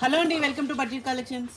Hello అండి, welcome to budget collections.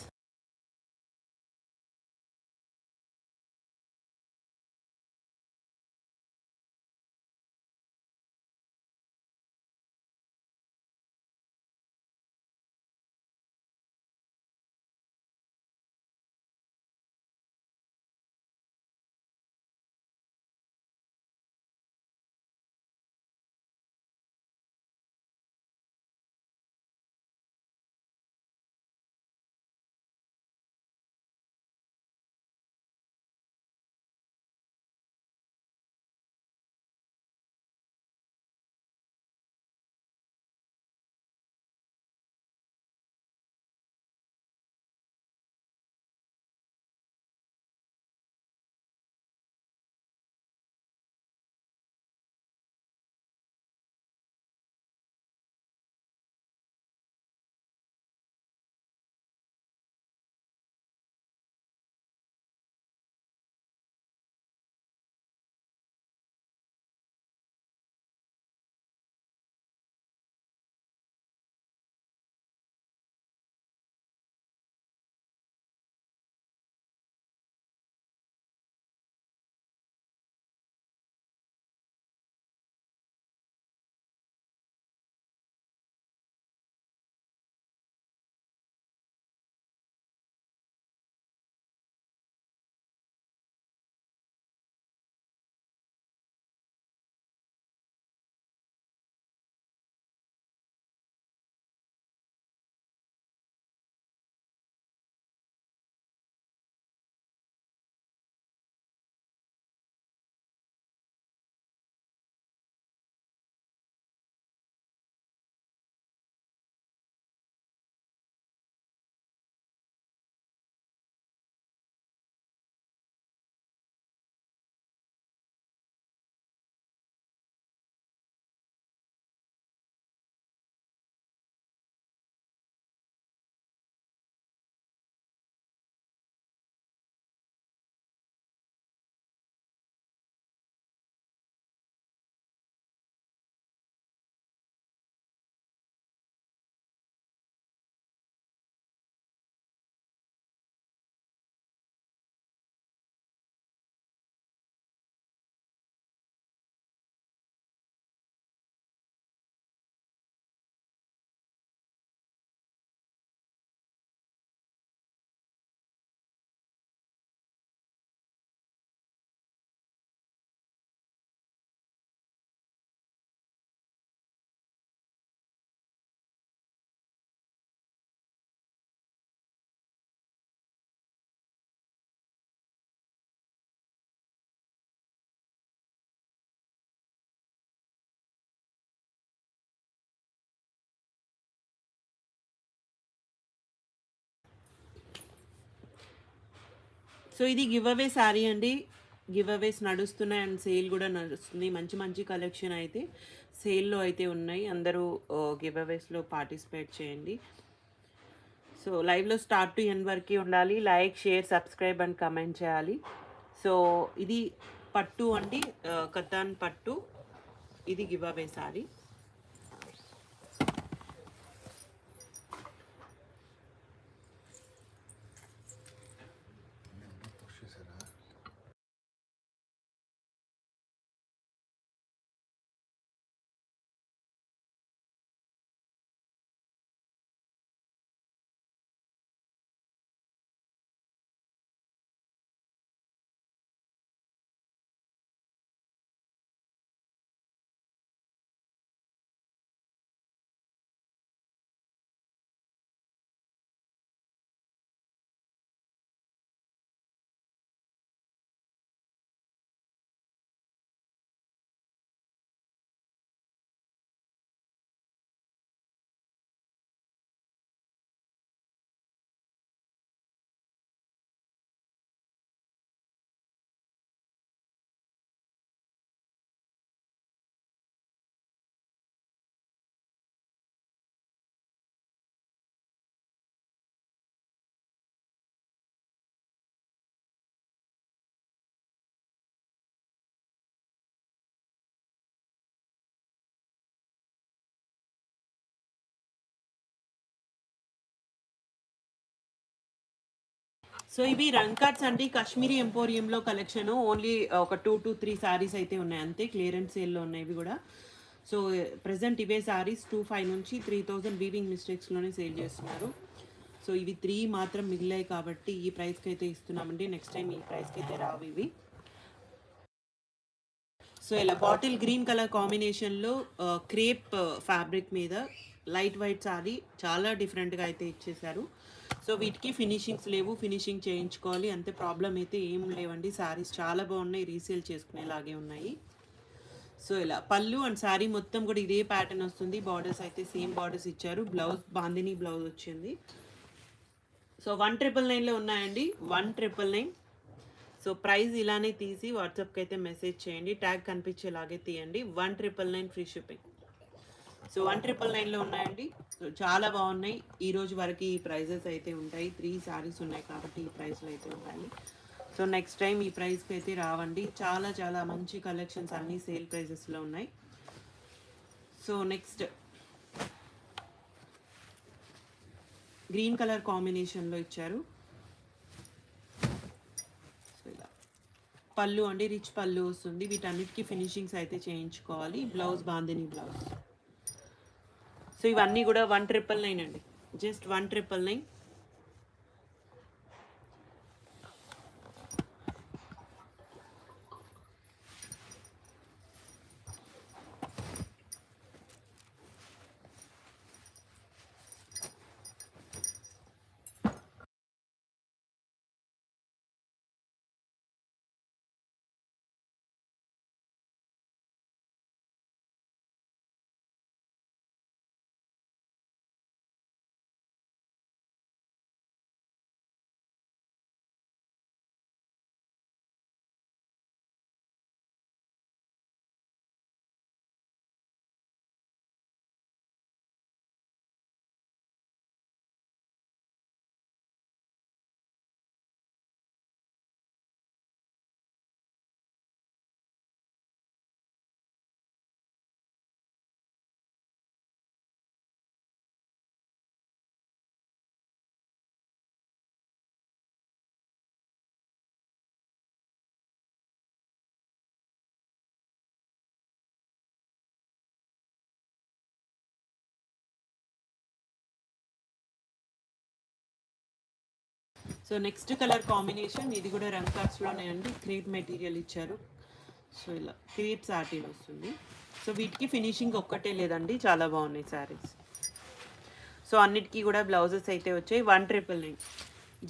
So ఇది give away sari అండి. గివ్ అవేస్ నడుస్తున్నాయి అండ్ సేల్ కూడా నడుస్తుంది. మంచి మంచి కలెక్షన్ అయితే సేల్లో అయితే ఉన్నాయి. అందరూ గివ్ అవేస్లో పార్టిసిపేట్ చేయండి. సో లైవ్లో స్టార్ట్ టు ఎండ్ వరకు ఉండాలి. Like, share, subscribe and comment చేయాలి. సో ఇది పట్టు అండి, కతాన్ పట్టు. ఇది గివ్ అవే శారీ. సో ఇవి రంగ్ కార్డ్స్ అండి, కాశ్మీరీ ఎంపోరియంలో కలెక్షన్. ఓన్లీ ఒక 2 to 3 సారీస్ అయితే ఉన్నాయి అంతే, క్లియరెన్స్ సేల్లో ఉన్నాయి ఇవి కూడా. సో ప్రజెంట్ ఇవే సారీస్ 25 నుంచి 3000 వీవింగ్ మిస్టేక్స్లోనే సేల్ చేస్తున్నారు. సో ఇవి 3 మాత్రం మిగిలాయి కాబట్టి ఈ ప్రైస్కి అయితే ఇస్తున్నామండి. నెక్స్ట్ టైం ఈ ప్రైస్కి అయితే రావు ఇవి. సో ఇలా బాటిల్ గ్రీన్ కలర్ కాంబినేషన్లో క్రేప్ ఫ్యాబ్రిక్ మీద లైట్ వైట్ సారీ చాలా డిఫరెంట్గా అయితే ఇచ్చేసారు. సో వీటికి ఫినిషింగ్స్ లేవు, ఫినిషింగ్ చేయించుకోవాలి అంతే, ప్రాబ్లం అయితే ఏం లేవండి. సారీస్ చాలా బాగున్నాయి, రీసేల్ చేసుకునేలాగే ఉన్నాయి. సో ఇలా పళ్ళు అండ్ సారీ మొత్తం కూడా ఇదే ప్యాటర్న్ వస్తుంది. బార్డర్స్ అయితే సేమ్ బార్డర్స్ ఇచ్చారు. బ్లౌజ్ బాందిని బ్లౌజ్ వచ్చింది. సో 1999లో ఉన్నాయండి, 1999. సో ప్రైస్ ఇలానే తీసి వాట్సాప్కి అయితే మెసేజ్ చేయండి, ట్యాగ్ కనిపించేలాగే తీయండి. 1999 ఫ్రీ షిప్పింగ్. సో 1999లో ఉన్నాయండి. సో చాలా బాగున్నాయి. ఈ రోజు వరకు ఈ ప్రైజెస్ అయితే ఉంటాయి. 3 సారీస్ ఉన్నాయి కాబట్టి ఈ ప్రైస్లో అయితే ఉంటాయి. సో నెక్స్ట్ టైం ఈ ప్రైస్కి అయితే రావండి. చాలా చాలా మంచి కలెక్షన్స్ అన్నీ సేల్ ప్రైజెస్లో ఉన్నాయి. సో నెక్స్ట్ గ్రీన్ కలర్ కాంబినేషన్లో ఇచ్చారు. సో ఇలా పళ్ళు అండి, రిచ్ పళ్ళు వస్తుంది. వీటన్నిటికీ ఫినిషింగ్స్ అయితే చేయించుకోవాలి. Blouse bandhani blouse. సో ఇవన్నీ కూడా 1999 అండి, just 1999. So next colour combination ఇది కూడా రంగ్ కార్డ్స్లోనే అండి, క్రేప్ మెటీరియల్ ఇచ్చారు. సో ఇలా క్రేప్ సాటిన్ వస్తుంది. సో వీటికి ఫినిషింగ్ ఒక్కటే లేదండి, చాలా బాగున్నాయి శారీస్. సో అన్నిటికీ కూడా బ్లౌజెస్ అయితే వచ్చాయి. 1999,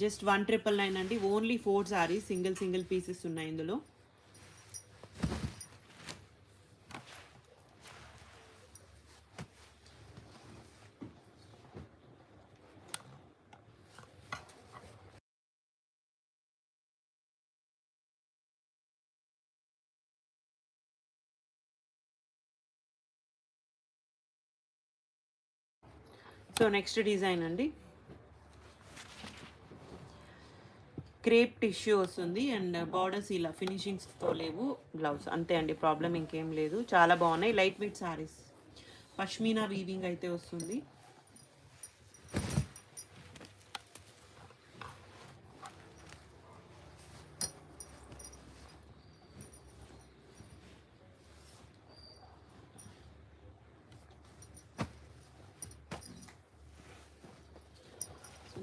జస్ట్ 1999 అండి. Only 4 saris, single single pieces ఉన్నాయి ఇందులో. సో నెక్స్ట్ డిజైన్ అండి, క్రేప్ టిష్యూ వస్తుంది అండ్ బార్డర్స్ ఇలా ఫినిషింగ్స్తో లేవు. బ్లౌజ్ అంతే అండి, ప్రాబ్లం ఇంకేం లేదు. చాలా బాగున్నాయి, light weight saris. Pashmina weaving అయితే వస్తుంది.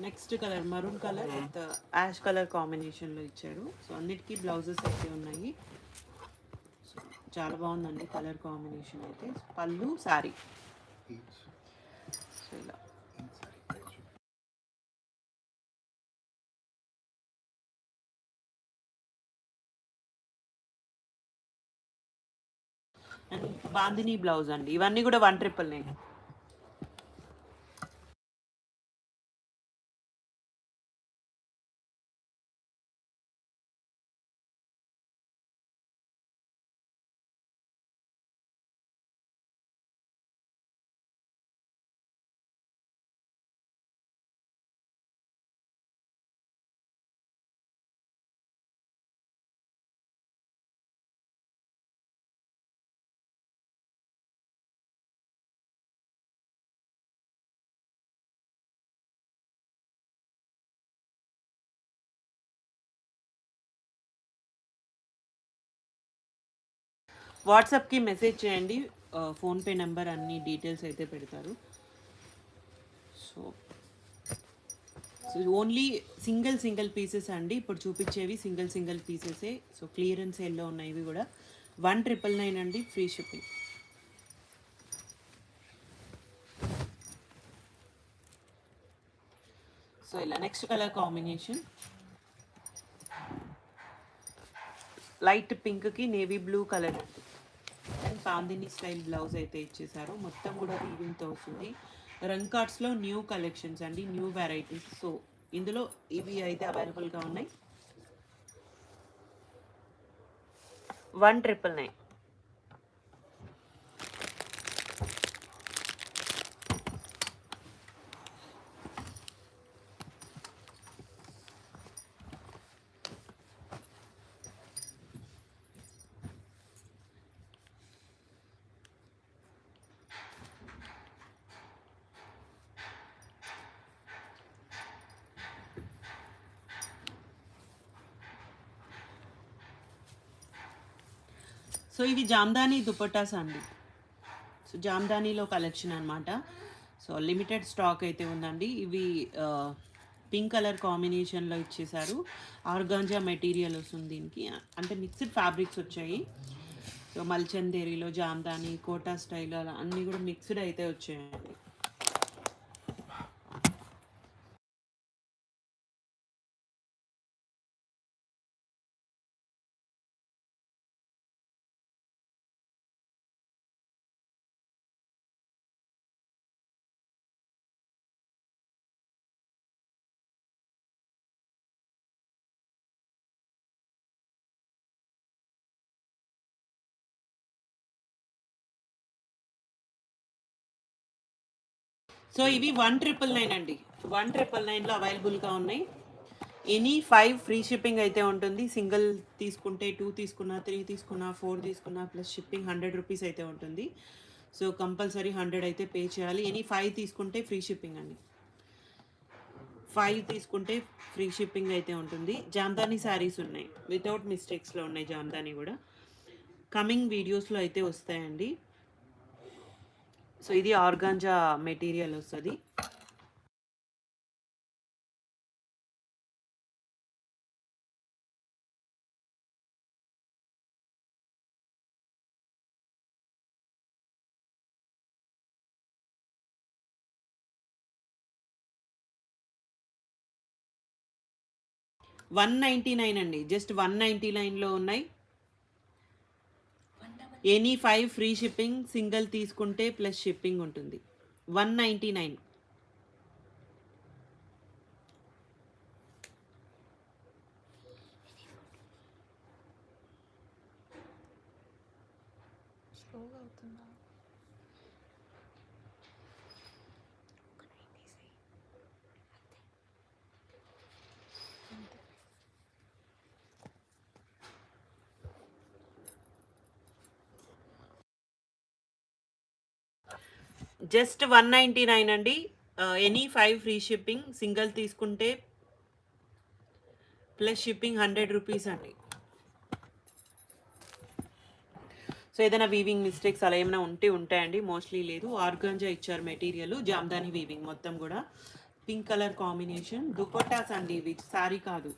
Next colour maroon colour with ash colour కాంబినేషన్లో ఇచ్చారు. సో అన్నిటికీ బ్లౌజెస్ అయితే ఉన్నాయి. సో చాలా బాగుందండి కలర్ కాంబినేషన్ అయితే. పళ్ళు సారీ. సో ఇలా అండ్ బాందిని బ్లౌజ్ అండి. ఇవన్నీ కూడా 1999. వాట్సాప్కి మెసేజ్ చేయండి, ఫోన్పే నెంబర్ అన్ని డీటెయిల్స్ అయితే పెడతారు. So so only single pieces అండి, ఇప్పుడు చూపించేవి సింగిల్ పీసెసే. సో క్లియరెన్స్ సేల్లో ఉన్నాయి ఇవి కూడా. 1999 అండి, ఫ్రీ షిప్పింగ్. సో ఇలా నెక్స్ట్ కలర్ కాంబినేషన్ లైట్ పింక్కి navy blue colour and Chandni style blouse అయితే ఇచ్చేసారు. మొత్తం కూడా వీవింగ్తో వస్తుంది. రంగ్ కార్డ్స్లో న్యూ కలెక్షన్స్ అండి, న్యూ వెరైటీస్. సో ఇందులో ఇవి అయితే అవైలబుల్గా ఉన్నాయి. 1999. సో ఇవి జామ్దాని దుపట్టాస్ అండి. సో జామ్దానీలో కలెక్షన్ అనమాట. సో లిమిటెడ్ స్టాక్ అయితే ఉందండి. ఇవి పింక్ కలర్ కాంబినేషన్లో ఇచ్చేసారు. ఆర్గాంజా మెటీరియల్ వస్తుంది దీనికి, అంటే మిక్స్డ్ ఫ్యాబ్రిక్స్ వచ్చాయి. సో మల్చందేరిలో జామ్దాని, కోటా స్టైల్ అలా అన్నీ కూడా మిక్స్డ్ అయితే వచ్చాయండి. సో ఇవి 1999 అండి. 1999లో అవైలబుల్గా ఉన్నాయి. ఎనీ 5 ఫ్రీ షిప్పింగ్ అయితే ఉంటుంది. సింగిల్ తీసుకుంటే 2 తీసుకున్నా, 3 తీసుకున్నా, 4 తీసుకున్నా ప్లస్ షిప్పింగ్ 100 రూపీస్ అయితే ఉంటుంది. సో కంపల్సరీ 100 అయితే పే చేయాలి. ఎనీ 5 తీసుకుంటే ఫ్రీ షిప్పింగ్ అండి. 5 తీసుకుంటే ఫ్రీ షిప్పింగ్ అయితే ఉంటుంది. జామ్దాని శారీస్ ఉన్నాయి, వితౌట్ మిస్టేక్స్లో ఉన్నాయి జామ్దాని కూడా. కమింగ్ వీడియోస్లో అయితే వస్తాయండి. సో ఇది ఆర్గాంజా మెటీరియల్ వస్తుంది. $199 అండి, జస్ట్ 199లో ఉన్నాయి. ఎనీ 5 ఫ్రీ షిప్పింగ్, సింగిల్ తీసుకుంటే ప్లస్ షిప్పింగ్ ఉంటుంది. 199. జస్ట్ 199 అండి. ఎనీ 5 ఫ్రీ షిప్పింగ్, సింగిల్ తీసుకుంటే ప్లస్ షిప్పింగ్ 100 రూపీస్ అండి. సో ఏదైనా వీవింగ్ మిస్టేక్స్ అలా ఏమైనా ఉంటాయండి, మోస్ట్లీ లేదు. ఆర్గాంజా ఇచ్చారు మెటీరియల్, జామ్దాని వీవింగ్ మొత్తం కూడా. పింక్ కలర్ కాంబినేషన్ దుపట్టాస్ అండి, ఇవి సారీ కాదు.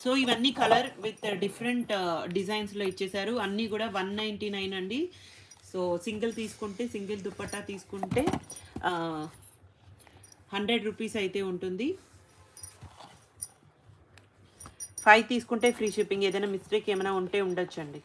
సో ఇవన్నీ కలర్ విత్ డిఫరెంట్ డిజైన్స్లో ఇచ్చేసారు. అన్నీ కూడా 199 అండి. సో సింగిల్ తీసుకుంటే, సింగిల్ దుపట్టా తీసుకుంటే 100 రూపీస్ అయితే ఉంటుంది. 5 తీసుకుంటే ఫ్రీ షిప్పింగ్. ఏదైనా మిస్టేక్ ఏమైనా ఉంటే ఉండొచ్చండి.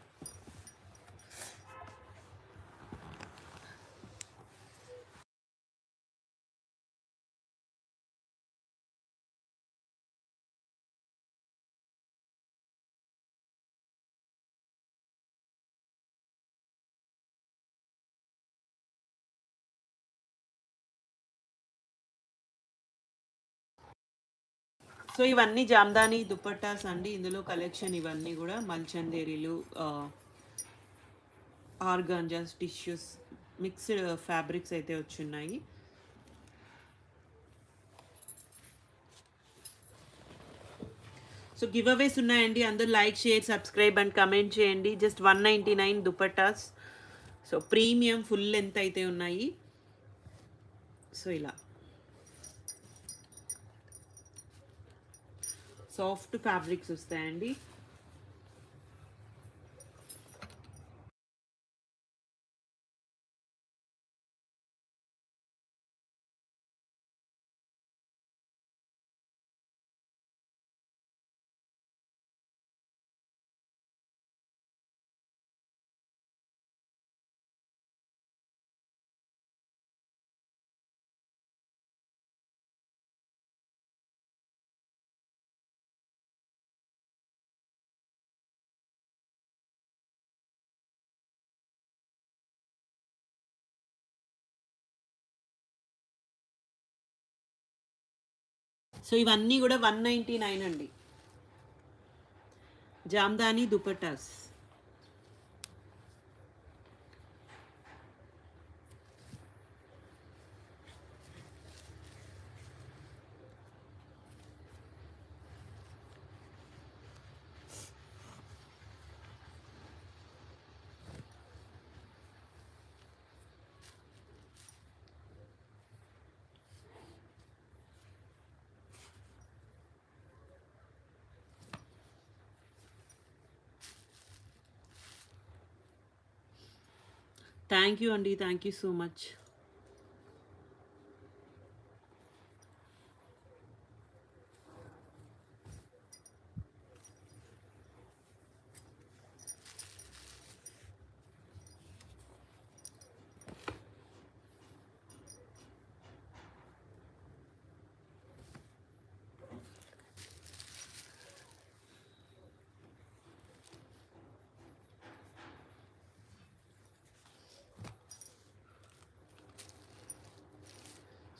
సో ఇవన్నీ జామ్దాని దుపట్టాస్ అండి. ఇందులో కలెక్షన్ ఇవన్నీ కూడా మల్చందేరీలు, ఆర్గాంజాస్, టిష్యూస్, మిక్స్డ్ ఫ్యాబ్రిక్స్ అయితే వచ్చున్నాయి. సో గివ్ అవేస్ ఉన్నాయండి. అందరూ like, share, subscribe and comment చేయండి. Just 199 dupattas. So premium full length అయితే ఉన్నాయి. సో ఇలా సాఫ్ట్ ఫ్యాబ్రిక్స్ వస్తాయండి. సో ఇవన్నీ కూడా 199 అండి. జామ్దాని దుపట్టాస్. థ్యాంక్ యూ అండి. Thank you so much.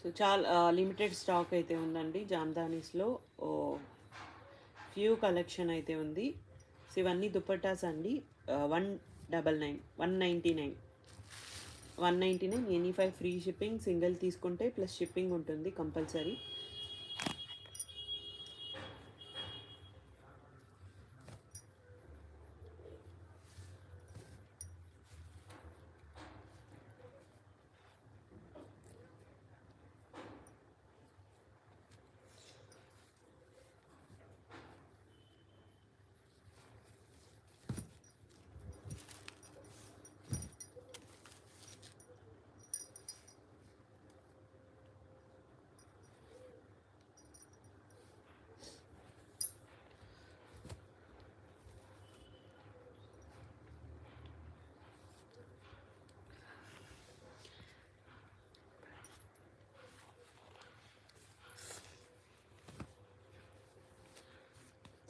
So చాలా లిమిటెడ్ స్టాక్ అయితే ఉందండి జామ్దానీస్లో. ఫ్యూ కలెక్షన్ అయితే ఉంది. సో ఇవన్నీ దుపట్టాస్ అండి. 199, 199, 199 ఎనీ 5 ఫ్రీ షిప్పింగ్. సింగిల్ తీసుకుంటే ప్లస్ షిప్పింగ్ ఉంటుంది కంపల్సరీ.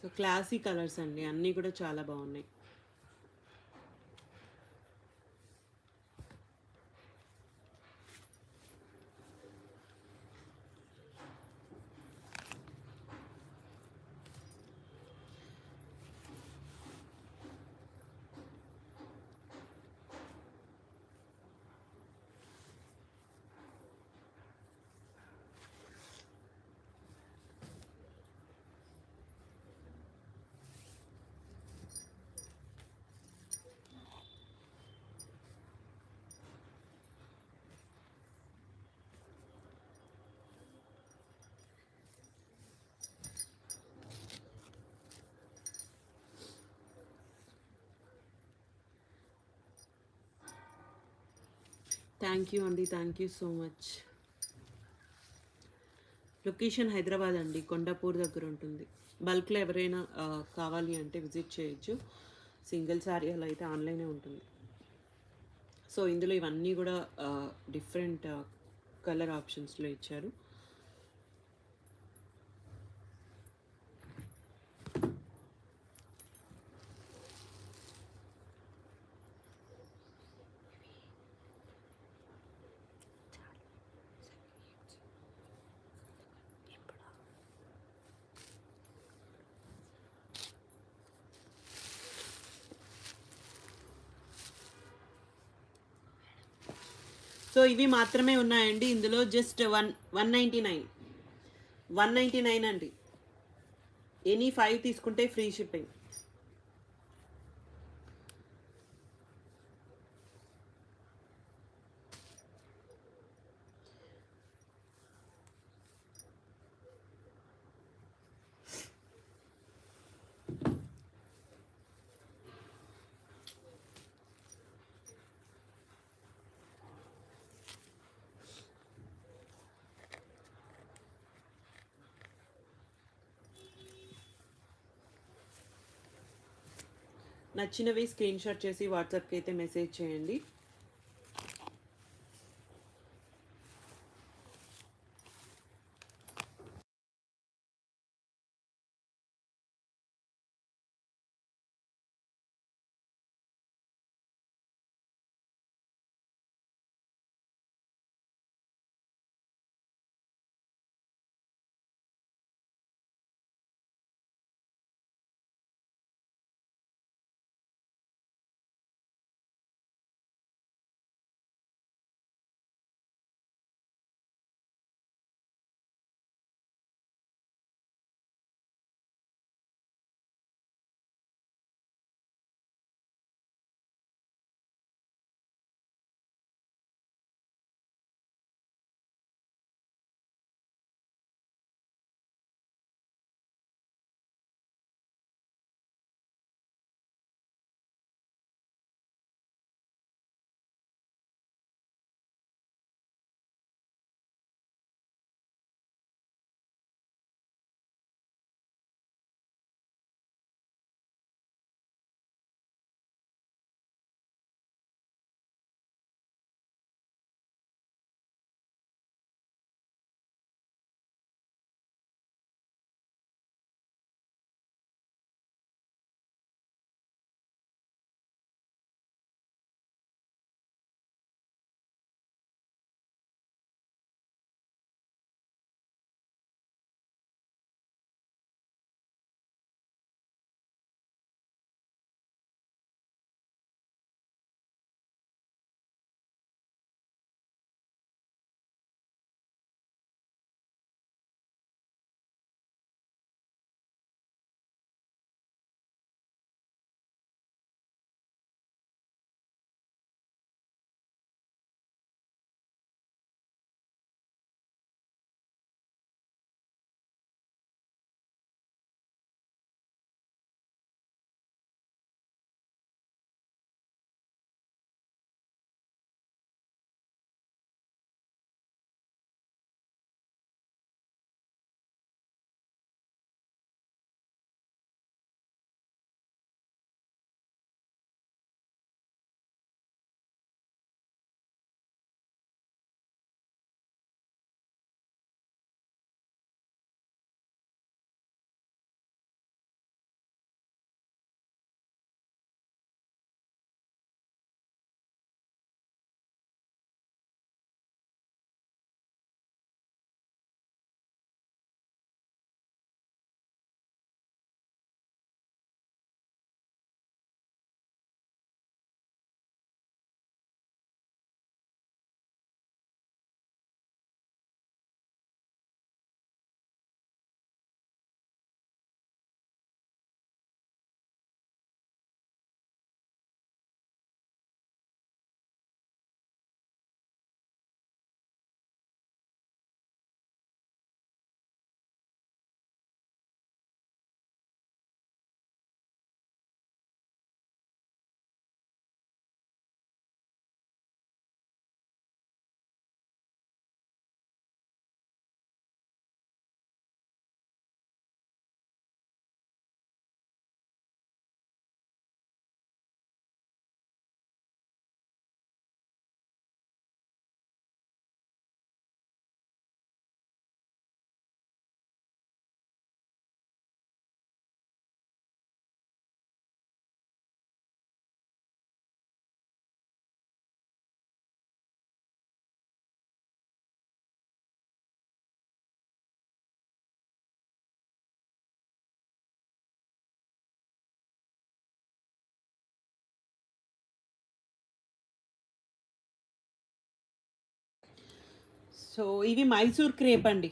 సో క్లాసీ కలర్స్ అండి, అన్నీ కూడా చాలా బాగున్నాయి. థ్యాంక్ యూ అండి. Thank you so much. Location Hyderabad అండి, కొండాపూర్ దగ్గర ఉంటుంది. బల్క్లో ఎవరైనా కావాలి అంటే విజిట్ చేయొచ్చు. సింగిల్ శారీ అలా అయితే ఆన్లైనే ఉంటుంది. సో ఇందులో ఇవన్నీ కూడా డిఫరెంట్ కలర్ ఆప్షన్స్లో ఇచ్చారు. సో ఇవి మాత్రమే ఉన్నాయండి ఇందులో. జస్ట్ 199, 199 అండి. ఎనీ 5 తీసుకుంటే ఫ్రీ షిప్పింగ్. నచ్చినవి స్క్రీన్ షాట్ చేసి వాట్సాప్కి అయితే మెసేజ్ చేయండి. సో ఇవి మైసూర్ క్రేప్ అండి.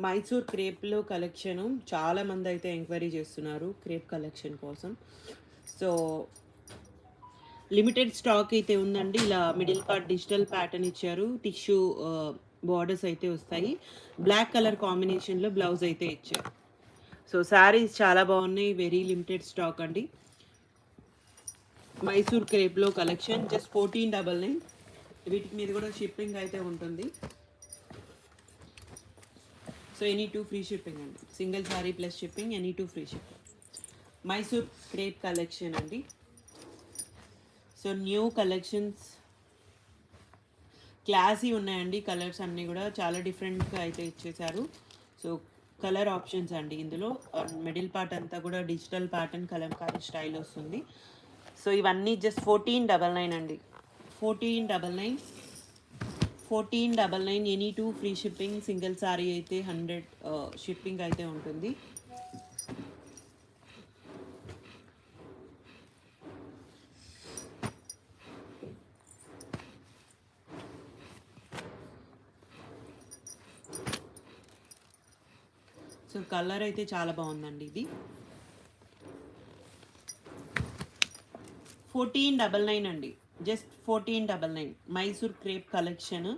మైసూర్ క్రేప్‌లో కలెక్షను చాలామంది అయితే ఎంక్వైరీ చేస్తున్నారు క్రేప్ కలెక్షన్ కోసం. సో లిమిటెడ్ స్టాక్ అయితే ఉందండి. ఇలా మిడిల్ పార్ట్ డిజిటల్ ప్యాటర్న్ ఇచ్చారు. టిష్యూ బోర్డర్స్ అయితే వస్తాయి. బ్లాక్ కలర్ కాంబినేషన్‌లో బ్లౌజ్ అయితే ఇచ్చారు. సో శారీస్ చాలా బాగున్నాయి. వెరీ లిమిటెడ్ స్టాక్ అండి. మైసూర్ క్రేప్‌లో కలెక్షన్ జస్ట్ 1499. వీటి మీద కూడా షిప్పింగ్ అయితే ఉంటుంది. So any two free shipping అండి. Single sari plus shipping, any two free shipping. Mysore crepe collection అండి. సో న్యూ కలెక్షన్స్ క్లాసీ ఉన్నాయండి. కలర్స్ అన్నీ కూడా చాలా డిఫరెంట్గా అయితే ఇచ్చేసారు. సో కలర్ ఆప్షన్స్ అండి ఇందులో. మిడిల్ పార్ట్ అంతా కూడా డిజిటల్ ప్యాటర్న్ కలంకారీ స్టైల్ వస్తుంది. సో ఇవన్నీ జస్ట్ 1499 అండి. 1499. 1499 any two free shipping. Single sorry అయితే 100 షిప్పింగ్ అయితే ఉంటుంది. సో కలర్ అయితే చాలా బాగుందండి ఇది. 1499 అండి. Just 1499 Mysore crepe collection.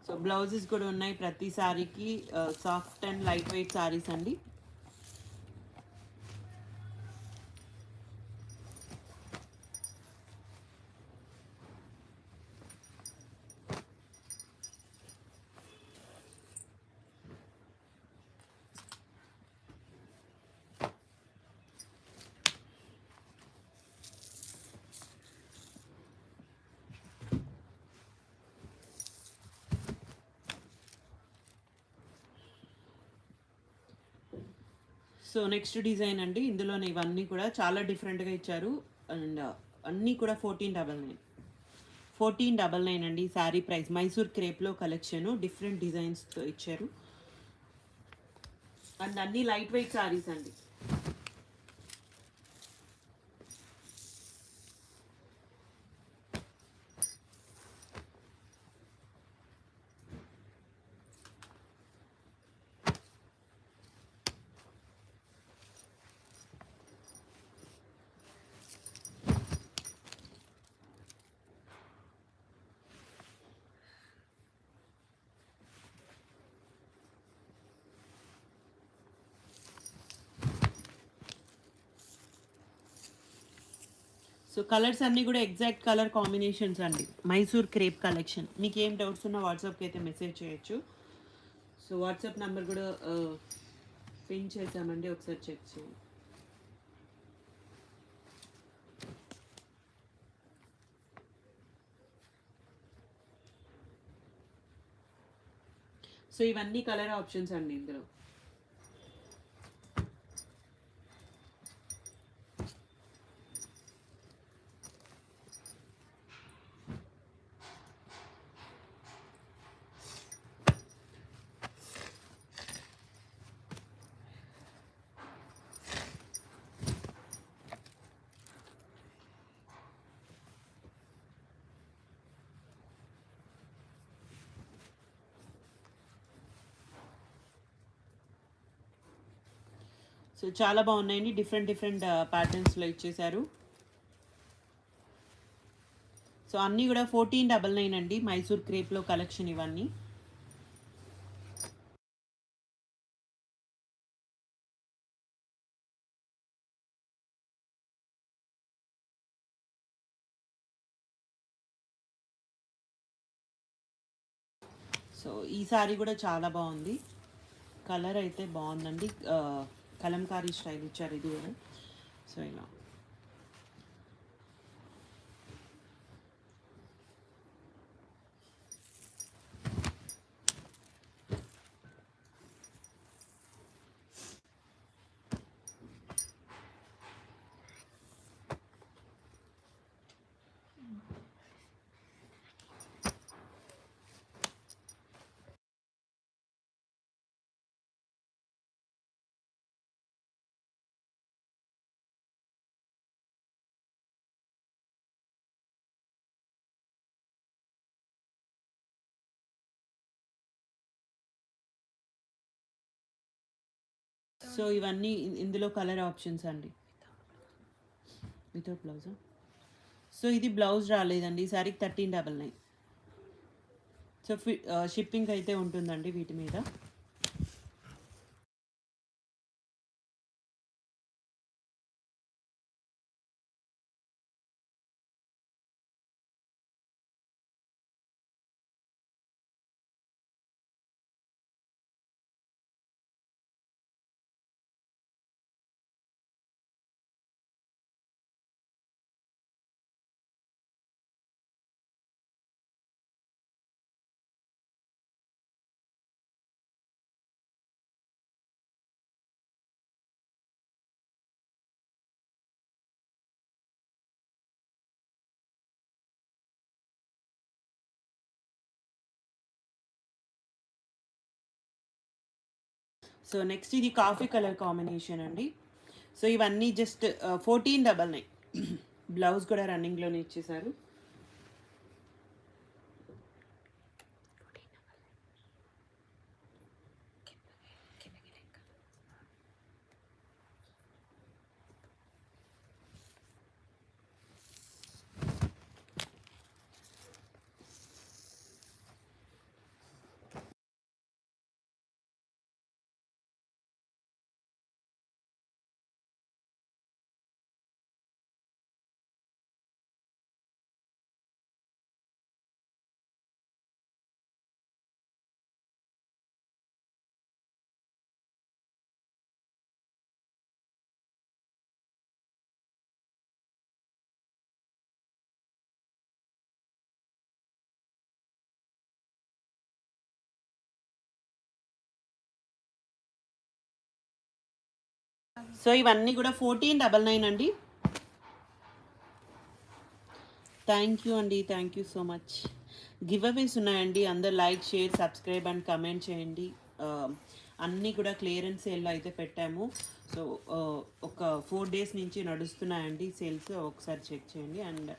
So blouses కూడా ఉన్నాయి ప్రతి సారీకి. Soft and light weight saris అండి. సో నెక్స్ట్ డిజైన్ అండి. ఇందులోనే ఇవన్నీ కూడా చాలా డిఫరెంట్గా ఇచ్చారు. అండ్ అన్నీ కూడా 1499. 1499 అండి శారీ ప్రైస్. మైసూర్ క్రేప్లో కలెక్షన్ డిఫరెంట్ డిజైన్స్తో ఇచ్చారు. అండ్ అన్నీ లైట్ వెయిట్ సారీస్ అండి. సో కలర్స్ అన్నీ కూడా ఎగ్జాక్ట్ కలర్ కాంబినేషన్స్ అండి. Mysore crepe collection. మీకు ఏం డౌట్స్ ఉన్నా వాట్సాప్కి అయితే మెసేజ్ చేయొచ్చు. సో వాట్సాప్ నెంబర్ కూడా పిన్ చేసామండి, ఒకసారి చెక్ చేయండి. సో ఇవన్నీ కలర్ ఆప్షన్స్ అండి ఇందులో. సో చాలా బాగున్నాయండి. డిఫరెంట్ డిఫరెంట్ ప్యాటర్న్స్లో ఇచ్చేసారు. సో అన్నీ కూడా 1499 అండి. మైసూర్ క్రేప్లో కలెక్షన్ ఇవన్నీ. సో ఈ సారీ కూడా చాలా బాగుంది. కలర్ అయితే బాగుందండి. కలంకారీ స్టైల్ ఇచ్చారు ఇది కూడా. సో ఇలా సో ఇవన్నీ ఇందులో కలర్ ఆప్షన్స్ అండి. వితౌట్ బ్లౌజా? సో ఇది బ్లౌజ్ రాలేదండి ఈ సారీకి 1399. సో షిప్పింగ్ అయితే ఉంటుందండి వీటి మీద. సో నెక్స్ట్ ఇది కాఫీ కలర్ కాంబినేషన్ అండి. సో ఇవన్నీ జస్ట్ 1499. బ్లౌజ్ కూడా రన్నింగ్లోనే ఇచ్చేసారు. సో ఇవన్నీ కూడా 1499 అండి. థ్యాంక్ యూ అండి, thank you so much. Giveaways ఉన్నాయండి, అందరు like, share, subscribe and comment చేయండి. అన్నీ కూడా క్లియరెన్స్ సేల్లో అయితే పెట్టాము. సో ఒక 4 డేస్ నుంచి నడుస్తున్నాయండి సేల్స్, ఒకసారి చెక్ చేయండి. అండ్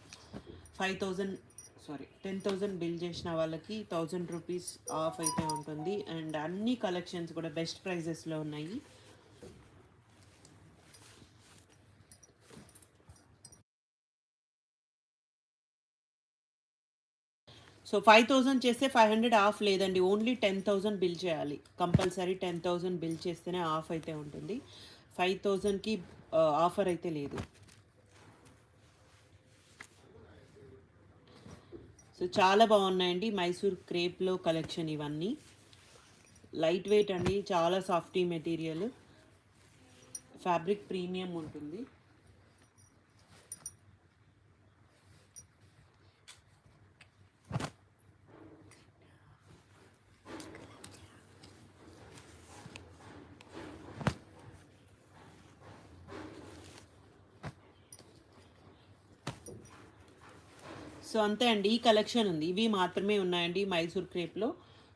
10,000 బిల్ చేసిన వాళ్ళకి 1000 రూపీస్ ఆఫ్ అయితే ఉంటుంది. అండ్ అన్ని కలెక్షన్స్ కూడా బెస్ట్ ప్రైజెస్లో ఉన్నాయి. సో 5000 చేస్తే 500 ఆఫ్ లేదండి, ఓన్లీ 10,000 బిల్ చేయాలి. కంపల్సరీ 10,000 బిల్ చేస్తేనే ఆఫ్ అయితే ఉంటుంది. 5,000కి ఆఫర్ అయితే లేదు. సో చాలా బాగున్నాయండి, మైసూర్ క్రేప్లో కలెక్షన్ ఇవన్నీ. లైట్ వెయిట్ అండి, చాలా సాఫ్టీ మెటీరియల్, ఫ్యాబ్రిక్ ప్రీమియం ఉంటుంది. సో అంతే అండి, ఈ కలెక్షన్ ఉంది, ఇవి మాత్రమే ఉన్నాయండి మైసూర్ క్రేప్లో.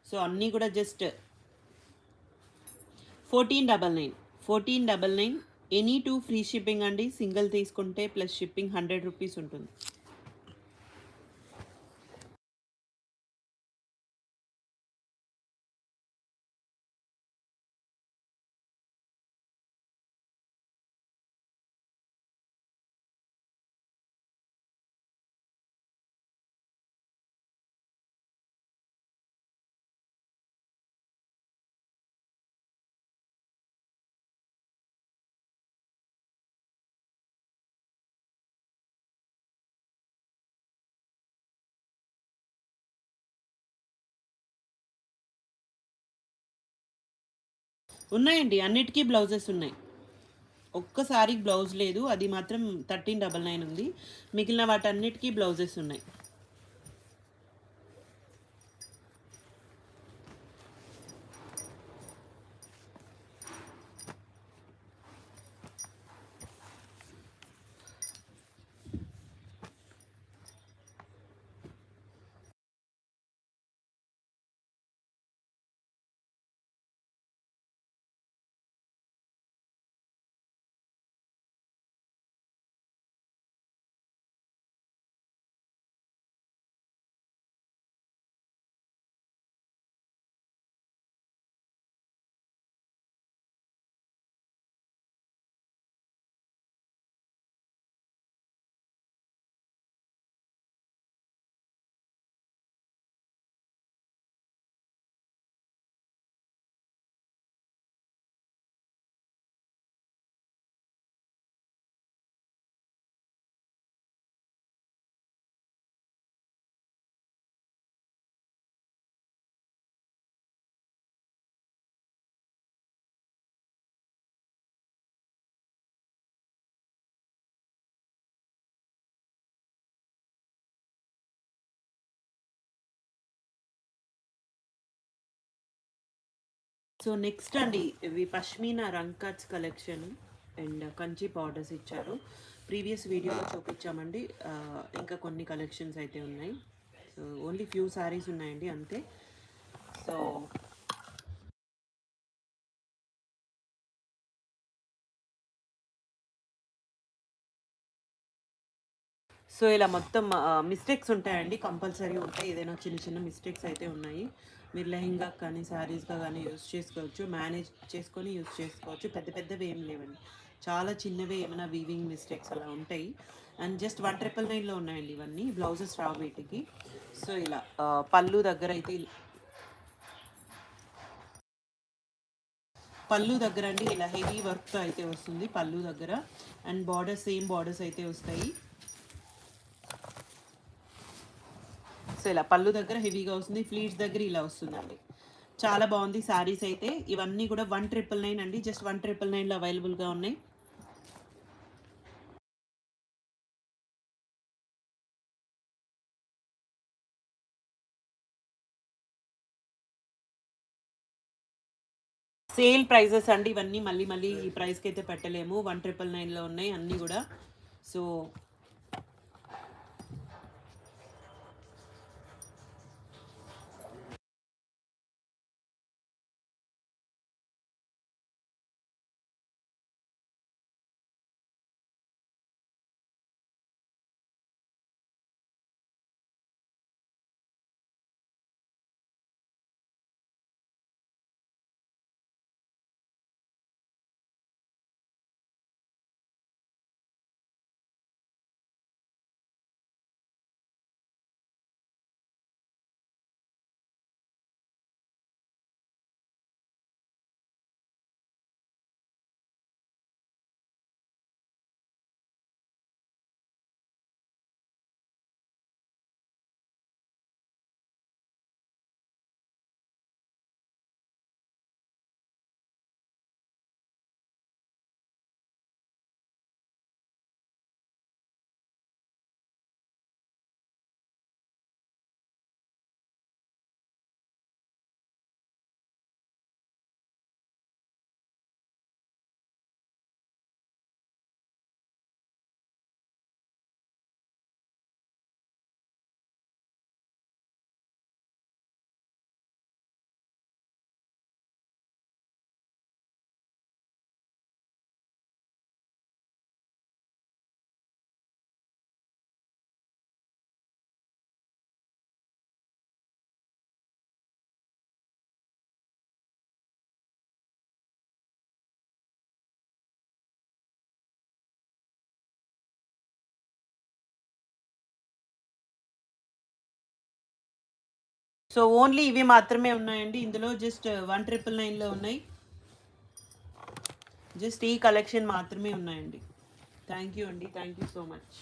సో అన్నీ కూడా జస్ట్ 1499. ఎనీ 2 ఫ్రీ షిప్పింగ్ అండి, సింగిల్ తీసుకుంటే ప్లస్ షిప్పింగ్ 100 రూపీస్ ఉంటుంది. ఉన్నాయండి, అన్నిటికీ బ్లౌజెస్ ఉన్నాయి. ఒక్కసారి బ్లౌజ్ లేదు, అది మాత్రం 1399 ఉంది. మిగిలిన వాటన్నిటికీ బ్లౌజెస్ ఉన్నాయి. సో నెక్స్ట్ అండి ఇవి పష్మీనా రంగ్ cuts collection and Kanchi borders ఇచ్చారు. ప్రీవియస్ వీడియోలో చూపించామండి. ఇంకా కొన్ని కలెక్షన్స్ అయితే ఉన్నాయి. సో ఓన్లీ ఫ్యూ సారీస్ ఉన్నాయండి అంతే. సో సో ఇలా మొత్తం మిస్టేక్స్ ఉంటాయండి, కంపల్సరీ ఉంటాయి. ఏదైనా చిన్న చిన్న మిస్టేక్స్ అయితే ఉన్నాయి. మీరు లెహంగా కానీ శారీస్గా కానీ యూస్ చేసుకోవచ్చు, మేనేజ్ చేసుకొని యూస్ చేసుకోవచ్చు. పెద్ద పెద్దవి ఏం లేవండి, చాలా చిన్నవే ఏమైనా వీవింగ్ మిస్టేక్స్ అలా ఉంటాయి. అండ్ జస్ట్ 1,999లో ఉన్నాయండి ఇవన్నీ. బ్లౌజెస్ రావు వీటికి. సో ఇలా పళ్ళు దగ్గర అయితే పళ్ళు దగ్గర అండి ఇలా హెవీ వర్క్తో అయితే వస్తుంది పళ్ళు దగ్గర. అండ్ బార్డర్స్ సేమ్ బార్డర్స్ అయితే వస్తాయి. సో ఇలా పళ్ళు దగ్గర హెవీగా వస్తుంది, ఫ్లీట్స్ దగ్గర ఇలా వస్తుందండి. చాలా బాగుంది శారీస్ అయితే. ఇవన్నీ కూడా 1,999 అండి, జస్ట్ 1,999లో అవైలబుల్గా ఉన్నాయి. సేల్ ప్రైజెస్ అండి ఇవన్నీ. మళ్ళీ మళ్ళీ ఈ ప్రైస్కి అయితే పెట్టలేము. 1,999లో ఉన్నాయి అన్నీ కూడా. సో సో ఓన్లీ ఇవి మాత్రమే ఉన్నాయండి ఇందులో. జస్ట్ 1,999లో ఉన్నాయి. జస్ట్ ఈ కలెక్షన్ మాత్రమే ఉన్నాయండి. థ్యాంక్ యూ అండి, thank you so much.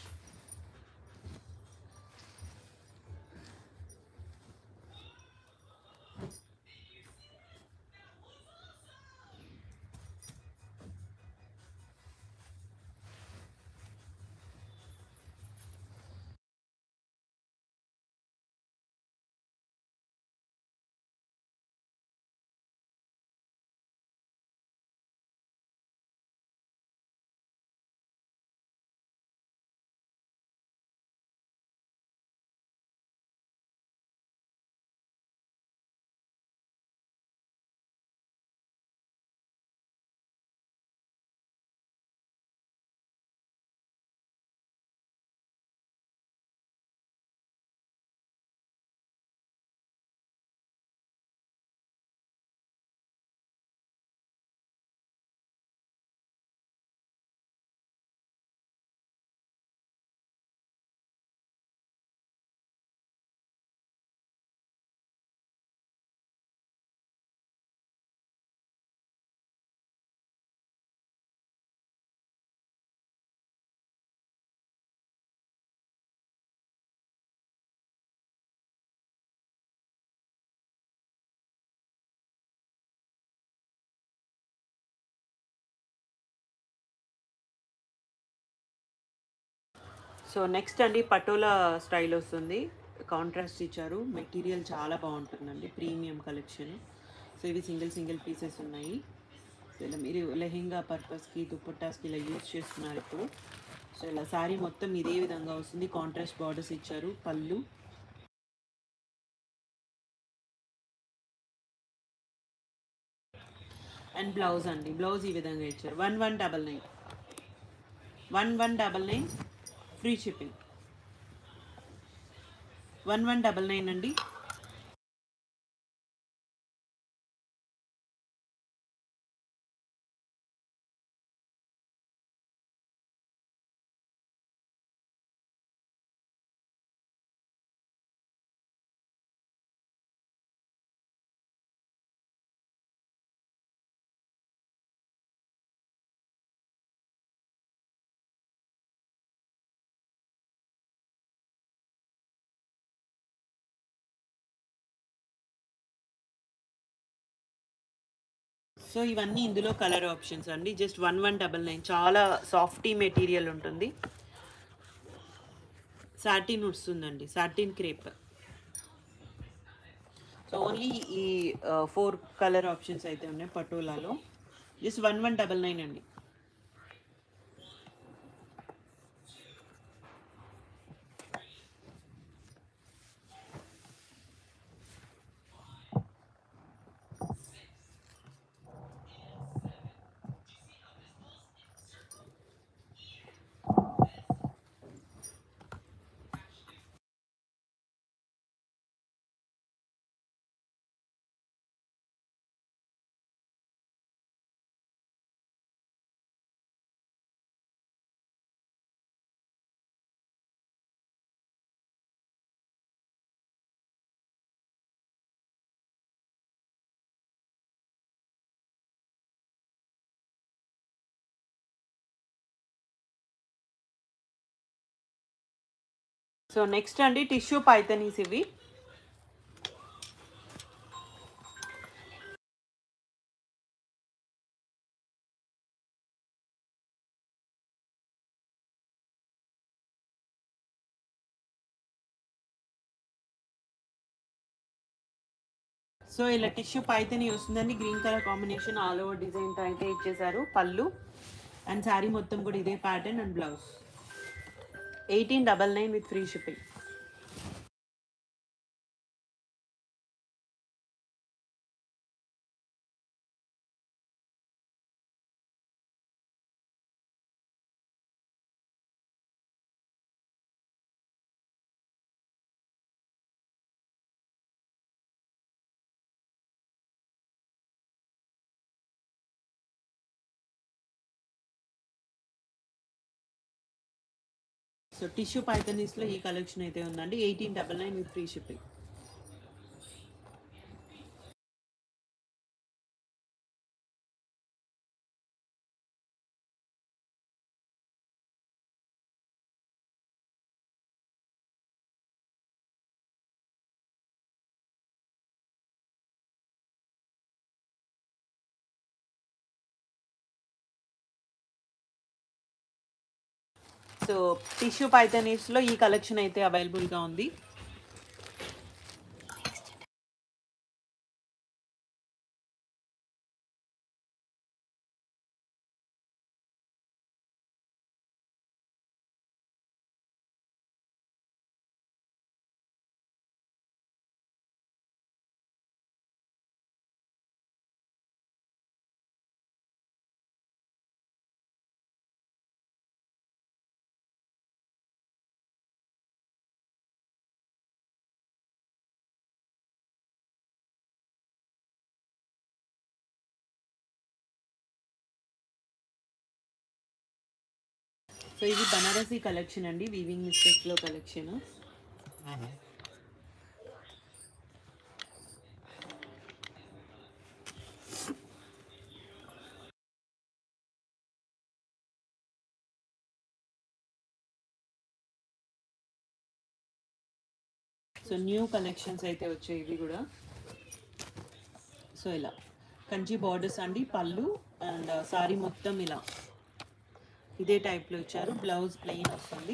So next అండి పటోలా స్టైల్ వస్తుంది. కాంట్రాస్ట్ ఇచ్చారు, మెటీరియల్ చాలా బాగుంటుందండి, ప్రీమియం కలెక్షన్. సో ఇవి సింగిల్ పీసెస్ ఉన్నాయి. సో ఇలా మీరు లెహెంగా పర్పస్కి దుప్పట్టాస్కి ఇలా యూజ్ చేస్తున్నారు ఇప్పుడు. సో ఇలా శారీ మొత్తం ఇదే విధంగా వస్తుంది. కాంట్రాస్ట్ బార్డర్స్ ఇచ్చారు. పళ్ళు అండ్ బ్లౌజ్ అండి. బ్లౌజ్ ఈ విధంగా ఇచ్చారు. 1199 1199 ఫ్రీ షిప్పింగ్. 1199 అండి. సో ఇవన్నీ ఇందులో కలర్ ఆప్షన్స్ అండి. జస్ట్ 1199. చాలా సాఫ్టీ మెటీరియల్ ఉంటుంది. సాటిన్ వస్తుందండి, సాటిన్ క్రేప్. సో ఓన్లీ ఈ 4 కలర్ ఆప్షన్స్ అయితే ఉన్నాయి పటోలాలో. జస్ట్ 1199 అండి. సో నెక్స్ట్ అండి టిష్యూ పైతనీస్ ఇవి. సో ఇలా టిష్యూ పైతని వస్తుందండి. Green colour combination all over design అయితే ఇచ్చేసారు. పళ్ళు అండ్ శారీ మొత్తం కూడా ఇదే pattern and blouse. 1899 with free shipping. So tissue పైతనీస్లో ఈ కలెక్షన్ అయితే ఉందండి. 1899 with free shipping. So tissue పైతనీస్లో ఈ కలెక్షన్ అయితే అవైలబుల్గా ఉంది. సో ఇది బనారసీ కలెక్షన్ అండి. వీవింగ్ మిస్టేక్స్లో కలెక్షన్. సో న్యూ కలెక్షన్స్ అయితే వచ్చాయి ఇవి కూడా. సో ఇలా కంచి బార్డర్స్ అండి. పళ్ళు అండ్ సారీ మొత్తం ఇలా ఇదే టైప్లో ఇచ్చారు. బ్లౌజ్ ప్లెయిన్ వస్తుంది.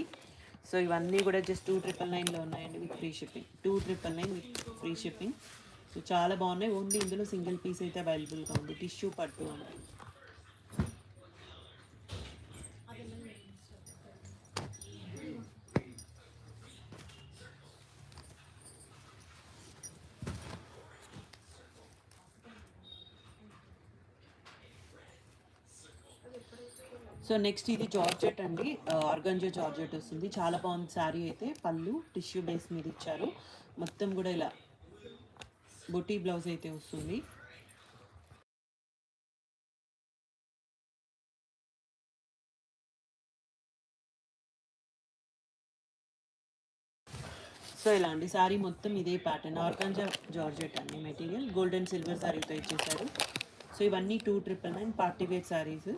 సో ఇవన్నీ కూడా జస్ట్ 299లో ఉన్నాయండి with free shipping. 299 with free shipping. So చాలా బాగున్నాయి. ఓన్లీ ఇందులో సింగిల్ పీస్ అయితే అవైలబుల్గా ఉంది. టిష్యూ పట్టు ఉంది. సో నెక్స్ట్ ఇది జార్జెట్ అండి, ఆర్గంజా జార్జెట్ వస్తుంది. చాలా బాగుంది శారీ అయితే. పళ్ళు టిష్యూ బేస్ మీద ఇచ్చారు. మొత్తం కూడా ఇలా బొటీ బ్లౌజ్ అయితే వస్తుంది. సో ఇలా అండి శారీ మొత్తం ఇదే ప్యాటర్న్, ఆర్గంజా జార్జెట్ అండి మెటీరియల్. గోల్డెన్ సిల్వర్ శారీతో ఇచ్చేసారు. సో ఇవన్నీ 299 party wear saris.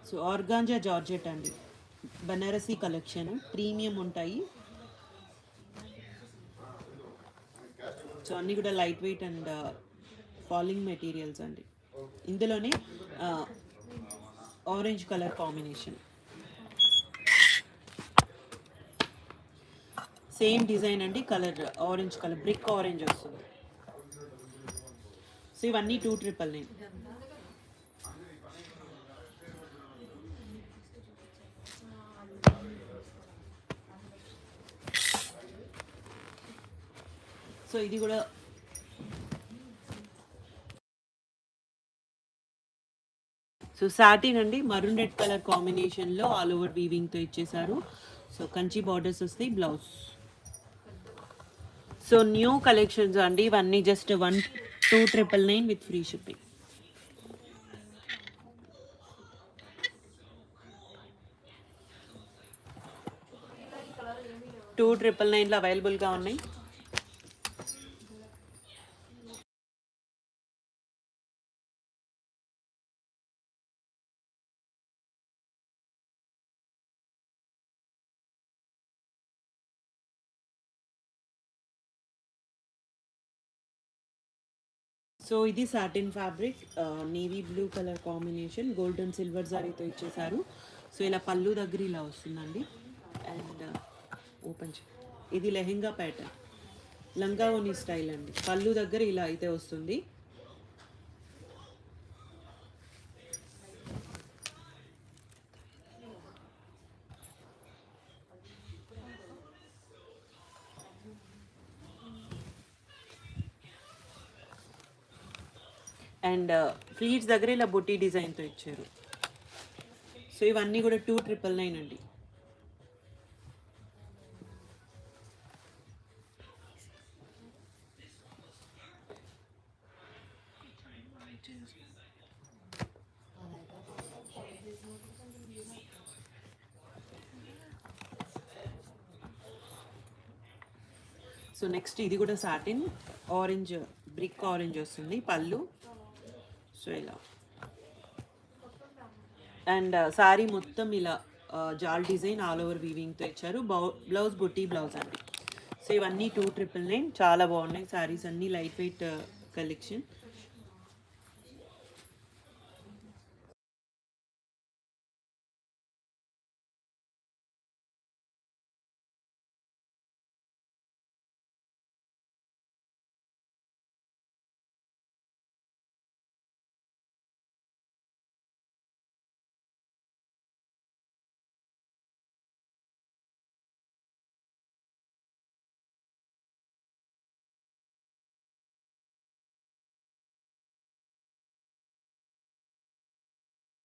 So organza georgette అండి, బనారసీ కలెక్షన్, ప్రీమియం ఉంటాయి. సో అన్నీ కూడా light weight and falling materials అండి. ఇందులోనే orange colour combination, same design అండి. Colour orange colour, brick orange వస్తుంది. సో ఇవన్నీ 299. సో ఇది కూడా సో సాటిన్ అండి, మరూన్ రెడ్ కలర్ కాంబినేషన్లో ఆల్ ఓవర్ వీవింగ్తో ఇచ్చేసారు. సో కంచి బార్డర్స్ వస్తాయి. బ్లౌజ్. సో న్యూ కలెక్షన్స్ అండి ఇవన్నీ. Just 1,299 with free shipping. 2,999లో అవైలబుల్గా ఉన్నాయి. సో ఇది satin fabric, navy blue colour combination, golden silver జరీతో ఇచ్చేసారు. సో ఇలా పళ్ళు దగ్గర ఇలా వస్తుందండి. అండ్ ఓపెన్ ఇది లెహెంగా ప్యాటర్న్, లంగా ఓని స్టైల్ అండి. పళ్ళు దగ్గర ఇలా అయితే వస్తుంది. అండ్ ఫ్లీట్స్ దగ్గర ఇలా బొట్టి డిజైన్తో ఇచ్చారు. సో ఇవన్నీ కూడా 2,999 అండి. సో నెక్స్ట్ ఇది కూడా సాటిన్, ఆరెంజ్ బ్రిక్ ఆరెంజ్ వస్తుంది పళ్ళు. సో ఇలా అండ్ శారీ మొత్తం ఇలా జాల్ డిజైన్ ఆల్ ఓవర్ వీవింగ్తో ఇచ్చారు. బ్లౌజ్ బుట్టి బ్లౌజ్ అండి. సో ఇవన్నీ 2,999. చాలా బాగున్నాయి శారీస్ అన్నీ, light weight collection.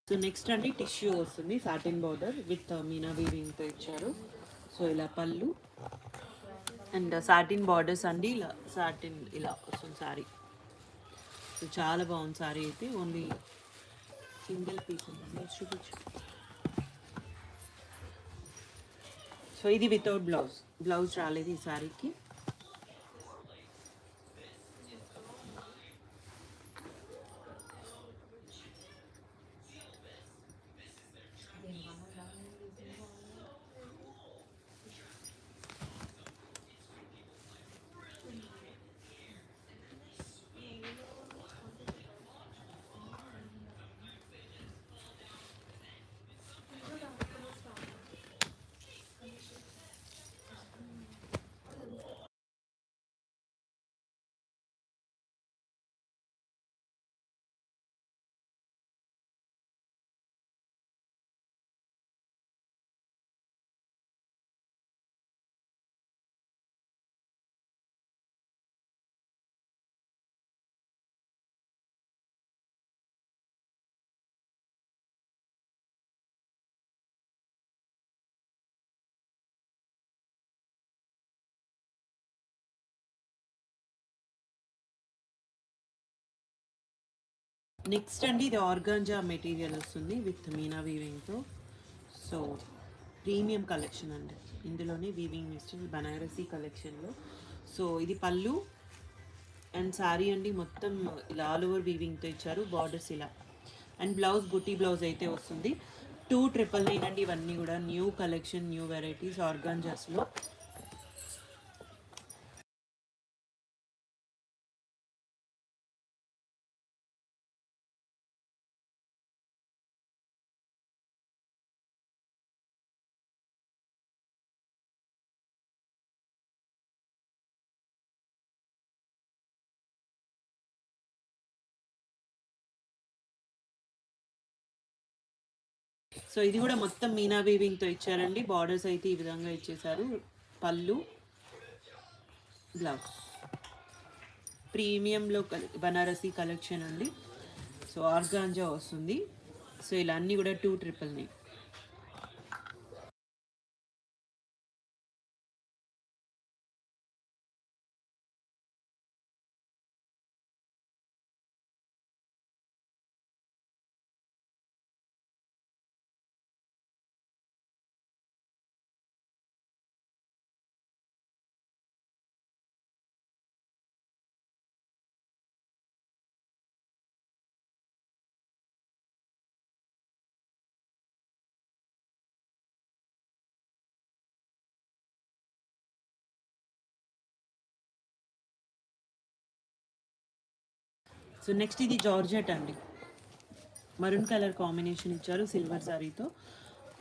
So next అండి టిష్యూ వస్తుంది, సాటిన్ బార్డర్ విత్ మీనా వీవింగ్తో ఇచ్చారు. సో ఇలా పళ్ళు అండ్ సాటిన్ బార్డర్స్ అండి, ఇలా సాటిన్ ఇలా వస్తుంది సారీ. సో చాలా బాగుంది సారీ అయితే. ఓన్లీ సింగిల్ పీస్ ఉంది, చూపించు. సో ఇది వితౌట్ బ్లౌజ్, బ్లౌజ్ రాలేదు ఈ సారీకి. నెక్స్ట్ అండి ఇది ఆర్గాంజా మెటీరియల్ వస్తుంది విత్ మీనా వీవింగ్తో. సో ప్రీమియం కలెక్షన్ అండి, ఇందులోనే వీవింగ్ మిస్టేక్ బనారసీ కలెక్షన్లో. సో ఇది పళ్ళు అండ్ శారీ అండి, మొత్తం ఇలా ఆల్ ఓవర్ వీవింగ్తో ఇచ్చారు, బార్డర్స్ ఇలా. అండ్ బ్లౌజ్ బుట్టి బ్లౌజ్ అయితే వస్తుంది. 2,999 అండి, ఇవన్నీ కూడా న్యూ కలెక్షన్, న్యూ వెరైటీస్ ఆర్గాంజాస్లో. సో ఇది కూడా మొత్తం మీనా వీవింగ్తో ఇచ్చారండి, బార్డర్స్ అయితే ఈ విధంగా ఇచ్చేసారు. పళ్ళు బ్లౌజ్ ప్రీమియంలో బనారసీ కలెక్షన్ అండి. సో ఆర్గాంజా వస్తుంది. సో ఇలా అన్నీ కూడా 2,999. సో నెక్స్ట్ ఇది జార్జెట్ అండి, మరూన్ కలర్ కాంబినేషన్ ఇచ్చారు సిల్వర్ సారీతో.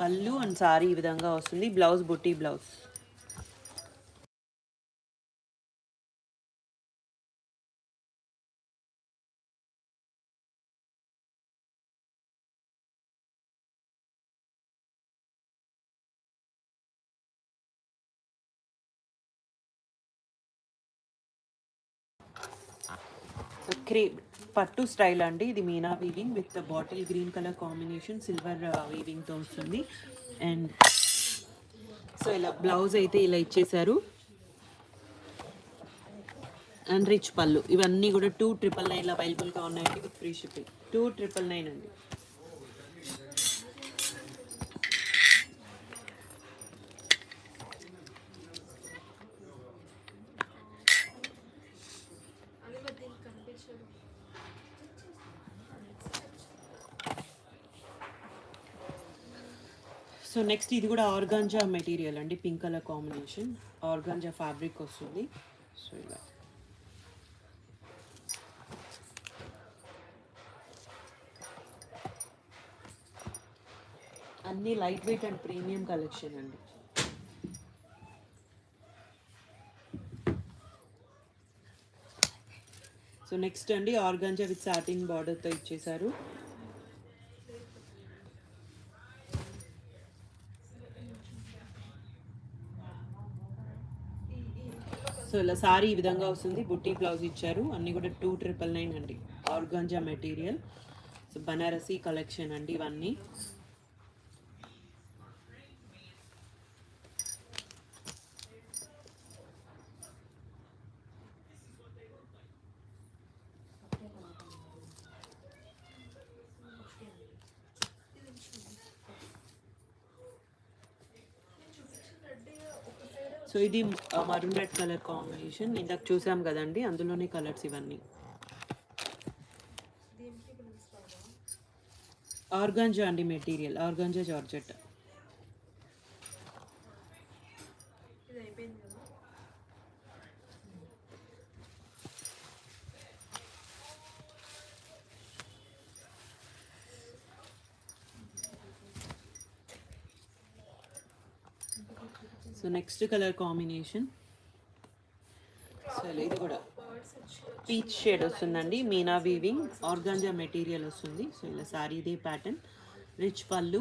పళ్ళు అండ్ సారీ ఈ విధంగా వస్తుంది, బ్లౌజ్ బుట్టి బ్లౌజ్. పట్టు స్టైల్ అండి, ఇది meena weaving with bottle green colour combination, silver వీవింగ్తో వస్తుంది. అండ్ సో ఇలా బ్లౌజ్ అయితే ఇలా ఇచ్చేసారు. అండ్ రిచ్ పళ్ళు, ఇవన్నీ కూడా 2,999 అవైలబుల్గా ఉన్నాయండి విత్ ఫ్రీ షిప్పింగ్. 2,999 అండి. సో నెక్స్ట్ ఇది కూడా ఆర్గాంజా మెటీరియల్ అండి, pink colour combination, organza fabric వస్తుంది. సో ఇలా అన్నీ light weight and premium collection అండి. సో నెక్స్ట్ అండి ఆర్గాంజా విత్ సాటిన్ బార్డర్తో ఇచ్చేసారు. సో ఇలా సారీ ఈ విధంగా వస్తుంది, బుట్టి బ్లౌజ్ ఇచ్చారు, అన్నీ కూడా 2,999 అండి, organza material. So Banarasi collection అండి ఇవన్నీ. సో ఇది మరూన్ రెడ్ కలర్ కాంబినేషన్, ఇందాక చూసాం కదండి, అందులోనే కలర్స్ ఇవన్నీ. ఆర్గాంజా అండి material, organza georgette. So next colour combination, so ఇది కూడా పీచ్ షేడ్ వస్తుందండి, మీనా వీవింగ్, ఆర్గాంజా మెటీరియల్ వస్తుంది. సో ఇలా సారీ ఇదే ప్యాటర్న్, రిచ్ పళ్ళు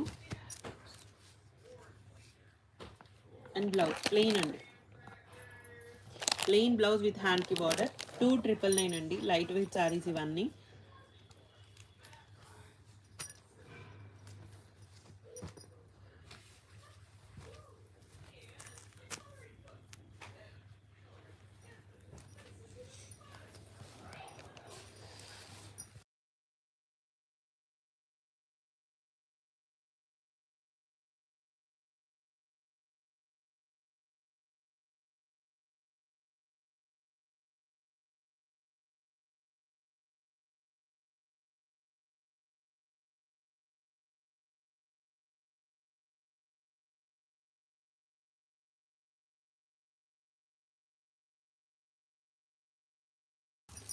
అండ్ బ్లౌజ్ ప్లెయిన్ అండి, ప్లెయిన్ బ్లౌజ్ విత్ హ్యాండ్కి బార్డర్. 2,999 అండి, లైట్ వెయిట్ సారీస్ ఇవన్నీ.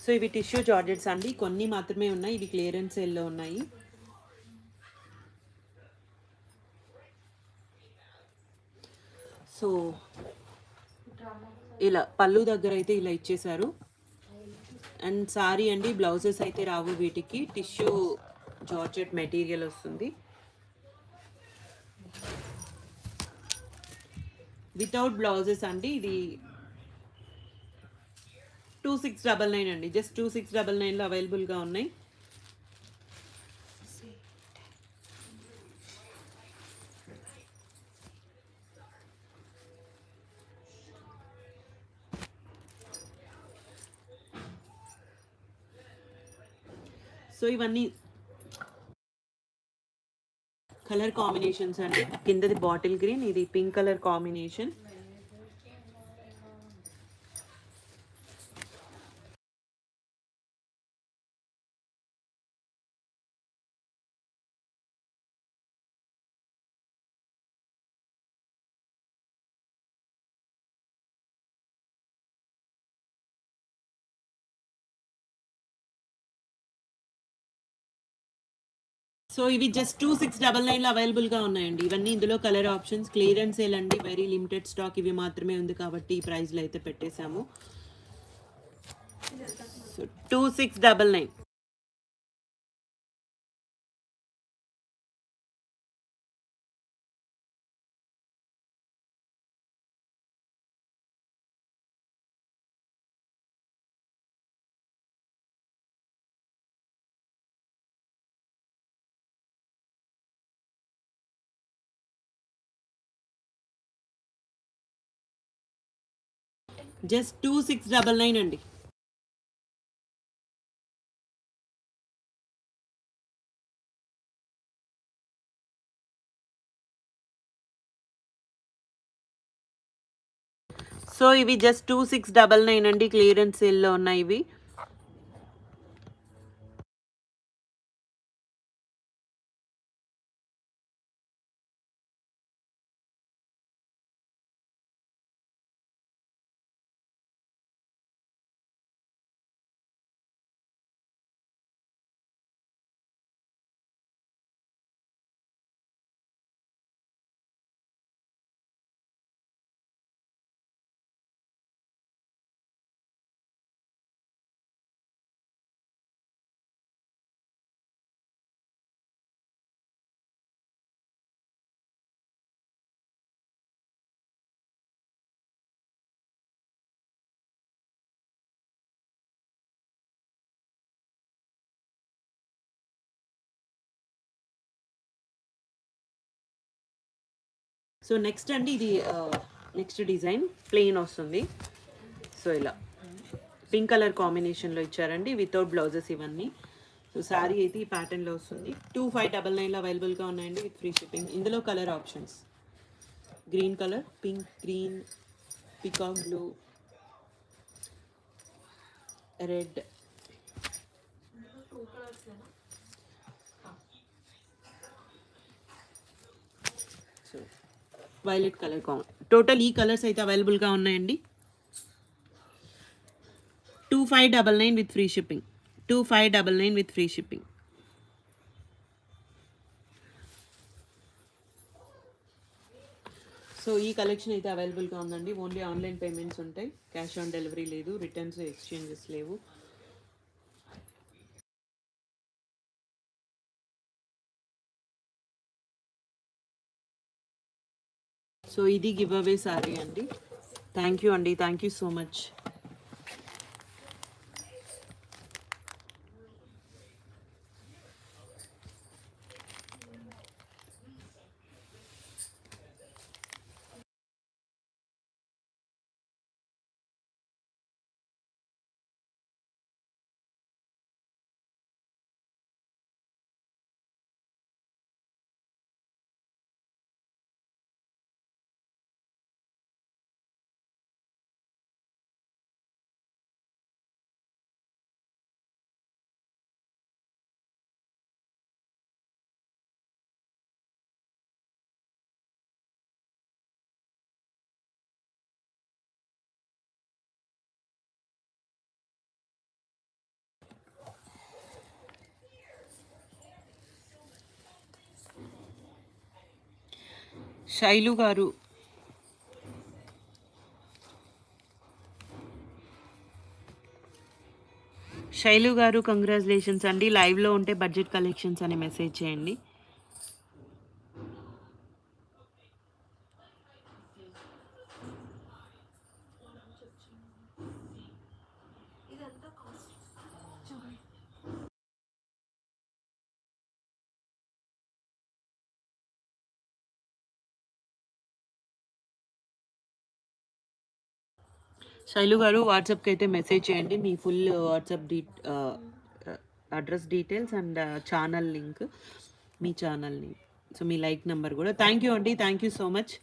సో ఇవి టిష్యూ జార్జెట్స్ అండి, కొన్ని మాత్రమే ఉన్నాయి, ఇవి క్లియరెన్స్ సేల్లో ఉన్నాయి. సో ఇలా పళ్ళు దగ్గర అయితే ఇలా ఇచ్చేసారు. అండ్ సారీ అండి, బ్లౌజెస్ అయితే రావు వీటికి, టిష్యూ జార్జెట్ మెటీరియల్ వస్తుంది. వితౌట్ బ్లౌజెస్ అండి, ఇది 2699 అండి, జస్ట్ 2699లో అవైలబుల్గా ఉన్నాయి. సో ఇవన్నీ కలర్ కాంబినేషన్స్ అండి, కిందది బాటిల్ గ్రీన్, ఇది పింక్ కలర్ కాంబినేషన్. సో ఇవి జస్ట్ 2699లో అవైలబుల్గా ఉన్నాయండి. ఇవన్నీ ఇందులో కలర్ ఆప్షన్స్, క్లియరెన్స్ సేల్ అండి, వెరీ లిమిటెడ్ స్టాక్, ఇవి మాత్రమే ఉంది కాబట్టి ఈ ప్రైస్లో అయితే పెట్టేశాము. సో 2699. జస్ట్ 2699 అండి. సో ఇవి జస్ట్ 2699 అండి, క్లియరెన్స్ సేల్లో ఉన్నాయి ఇవి. సో నెక్స్ట్ అండి, ఇది నెక్స్ట్ డిజైన్ ప్లెయిన్ వస్తుంది. సో ఇలా పింక్ కలర్ కాంబినేషన్లో ఇచ్చారండి, వితౌట్ బ్లౌజెస్ ఇవన్నీ. సో శారీ అయితే ఈ ప్యాటర్న్లో వస్తుంది. 2599లో అవైలబుల్గా ఉన్నాయండి, విత్ ఫ్రీ షిప్పింగ్. ఇందులో colour options green colour, pink, green, peacock blue, red, so violet colour total ఈ కలర్స్ అయితే అవైలబుల్గా ఉన్నాయండి. 2599 with free shipping. 2599 with free shipping. So ఈ కలెక్షన్ అయితే అవైలబుల్గా ఉందండి. ఓన్లీ ఆన్లైన్ పేమెంట్స్ ఉంటాయి, క్యాష్ ఆన్ డెలివరీ లేదు, రిటర్న్స్ ఎక్స్చేంజెస్ లేవు. సో ఇది గివ్ అవే సారీ అండి. థ్యాంక్ యూ అండి, thank you so much. Shailu గారు కంగ్రాచులేషన్స్ అండి. లైవ్లో ఉంటే బడ్జెట్ కలెక్షన్స్ అని మెసేజ్ చేయండి. శైలు గారు వాట్సాప్కి అయితే మెసేజ్ చేయండి మీ full WhatsApp address details and channel link, మీ ఛానల్ని, సో మీ లైక్ నెంబర్ కూడా. థ్యాంక్ యూ అండి, థ్యాంక్ యూ సో మచ్.